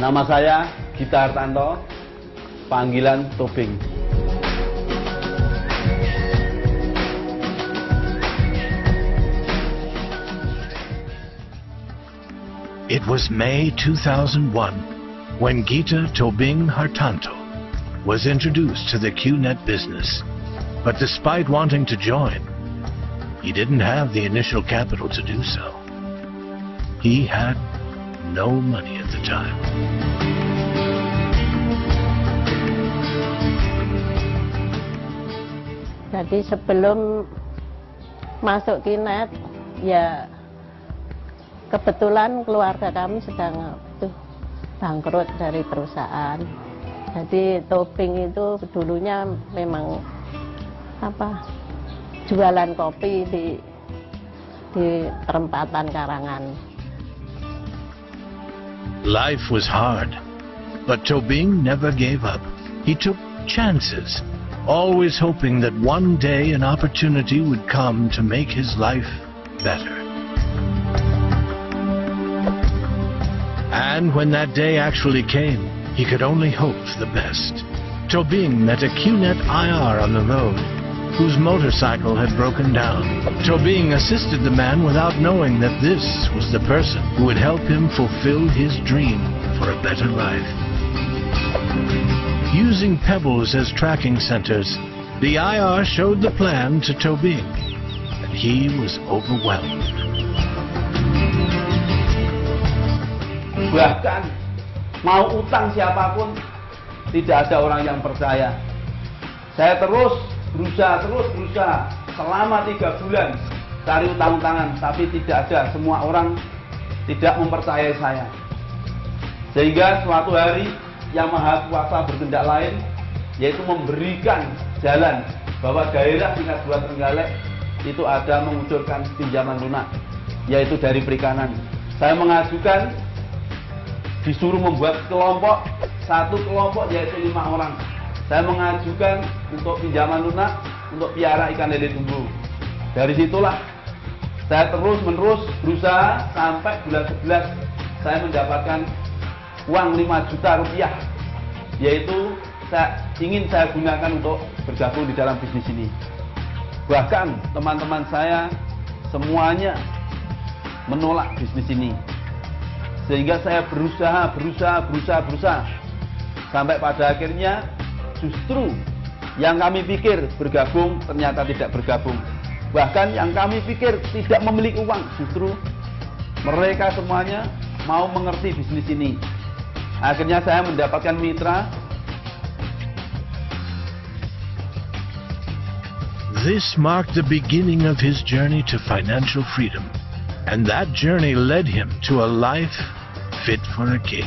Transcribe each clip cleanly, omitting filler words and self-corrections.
Nama saya Gita Hartanto, panggilan Tobing. It was May 2001 when Gita Tobing Hartanto was introduced to the QNet business. But despite wanting to join, he didn't have the initial capital to do so. He had no money at the time. Jadi sebelum masuk QNet, ya kebetulan keluarga kami sedang bangkrut dari perusahaan. Jadi Tobing itu dulunya memang jualan kopi di perempatan Karangan. Life was hard, but Tobing never gave up. He took chances, always hoping that one day an opportunity would come to make his life better. And when that day actually came, he could only hope for the best. Tobing met a QNet IR on the road, whose motorcycle had broken down. Tobing assisted the man without knowing that this was the person who would help him fulfill his dream for a better life. Using pebbles as tracking centers, the IR showed the plan to Tobing, and he was overwhelmed. Bahkan mau utang siapapun, tidak ada orang yang percaya. Saya terus berusaha selama 3 bulan cari utang-utangan, tapi tidak ada. Semua orang tidak mempercayai saya. Sehingga suatu hari Yang Maha Kuasa bertindak lain, yaitu memberikan jalan bahwa daerah tingkat 2 Trenggalek itu ada mengucurkan pinjaman lunak, yaitu dari perikanan. Saya mengajukan, disuruh membuat kelompok, 1 kelompok yaitu 5 orang. Saya mengajukan untuk pinjaman lunak untuk piara ikan lele tumbuh. Dari situlah saya terus-menerus berusaha sampai bulan 11 saya mendapatkan uang 5 juta rupiah, yaitu ingin saya gunakan untuk bergabung di dalam bisnis ini. Bahkan teman-teman saya semuanya menolak bisnis ini. Sehingga saya berusaha sampai pada akhirnya justru yang kami pikir bergabung ternyata tidak bergabung. Bahkan yang kami pikir tidak memiliki uang, justru mereka semuanya mau mengerti bisnis ini. Akhirnya saya mendapatkan mitra. This marked the beginning of his journey to financial freedom. And that journey led him to a life fit for a king.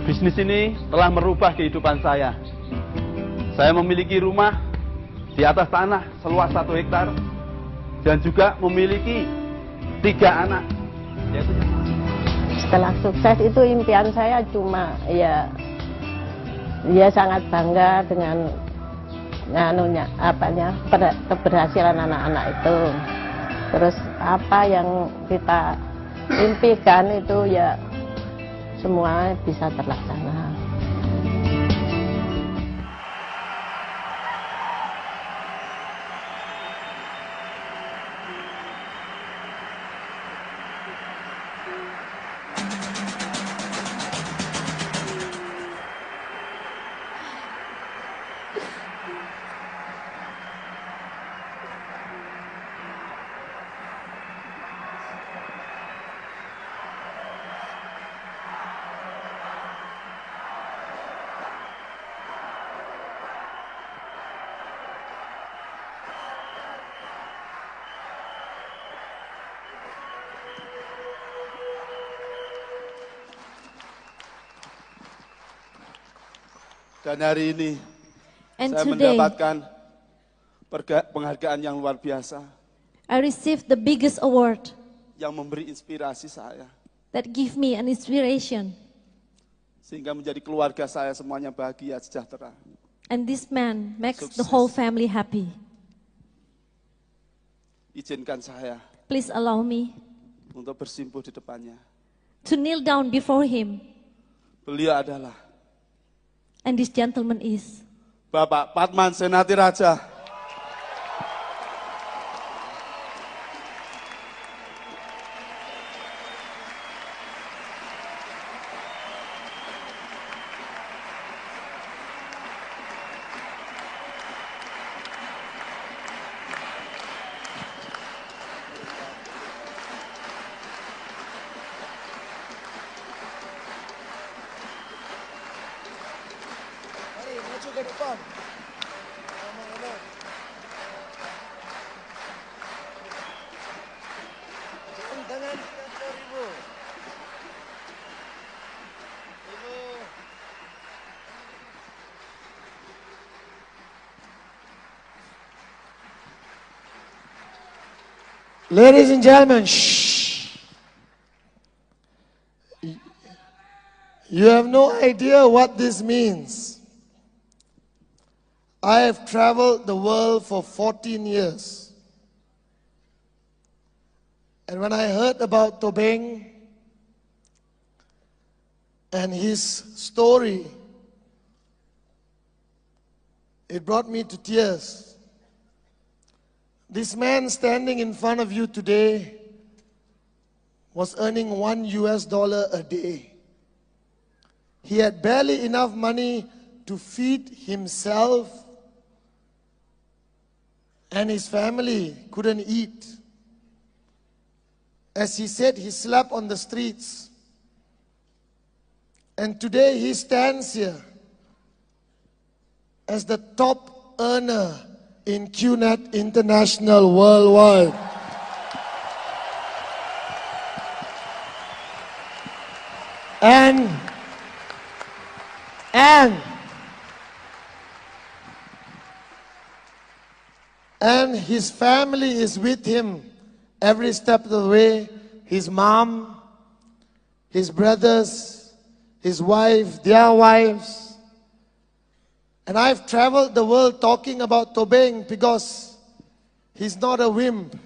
Bisnis ini telah merubah kehidupan saya. Saya memiliki rumah di atas tanah seluas 1 hektar dan juga memiliki 3 anak. Setelah sukses itu impian saya cuma ya sangat bangga dengan keberhasilan anak-anak itu. Terus apa yang kita impikan itu ya semua bisa terlaksana. Dan hari ini And saya today, mendapatkan penghargaan yang luar biasa I received the biggest award yang memberi inspirasi saya. that give me an inspiration. Sehingga menjadi keluarga saya semuanya bahagia, sejahtera. And this man makes the Sukses. whole family happy. Izinkan saya Please allow me untuk bersimpuh di depannya. to kneel down before him. Beliau adalah And this gentleman is Bapak Padman Senati Raja. Mari maju ke depan. Ngomong-ngomong. Jam tangan 30.000. Ibu. Ladies and gentlemen, shh. You have no idea what this means. I have traveled the world for 14 years. And when I heard about Tobeng and his story, it brought me to tears. This man standing in front of you today was earning $1 a day. He had barely enough money to feed himself, and his family couldn't eat. As he said, he slept on the streets. And today he stands here as the top earner in QNet International worldwide. And his family is with him every step of the way. His mom, his brothers, his wife, their wives. And I've traveled the world talking about Tobeng because he's not a wimp.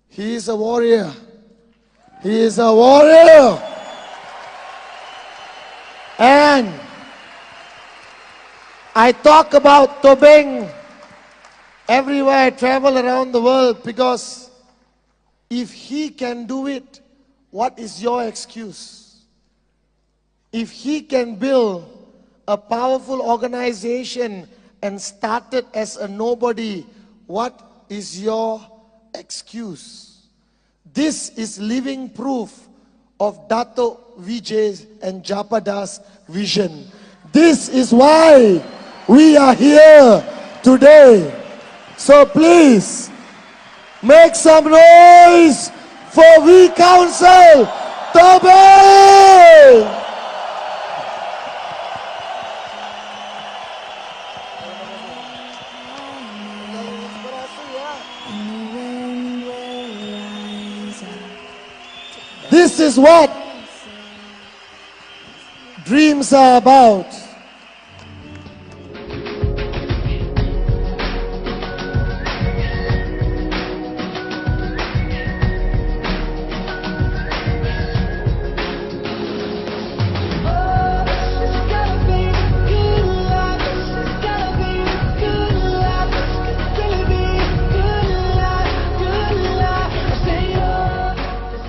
He is a warrior. He is a warrior. And I talk about Tobeng everywhere I travel around the world because if he can do it, what is your excuse? If he can build a powerful organization and started as a nobody, what is your excuse? This is living proof of Dato Vijay and Japadas' vision. This is why we are here today. So please, make some noise for We Council Tobeng! This is what dreams are about.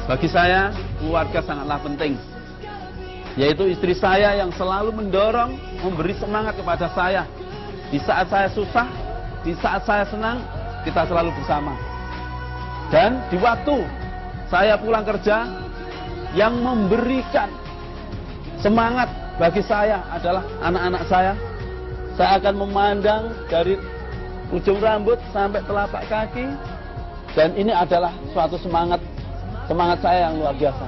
Bagi saya, keluarga sangatlah penting. Yaitu istri saya yang selalu mendorong, memberi semangat kepada saya. Di saat saya susah, di saat saya senang, kita selalu bersama. Dan di waktu saya pulang kerja, yang memberikan semangat bagi saya adalah anak-anak saya. Saya akan memandang dari ujung rambut sampai telapak kaki. Dan ini adalah suatu semangat saya yang luar biasa.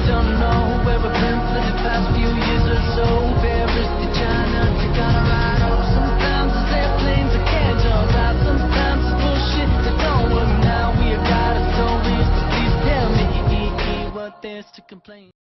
Don't know where we've been for the past few years or so. to complain.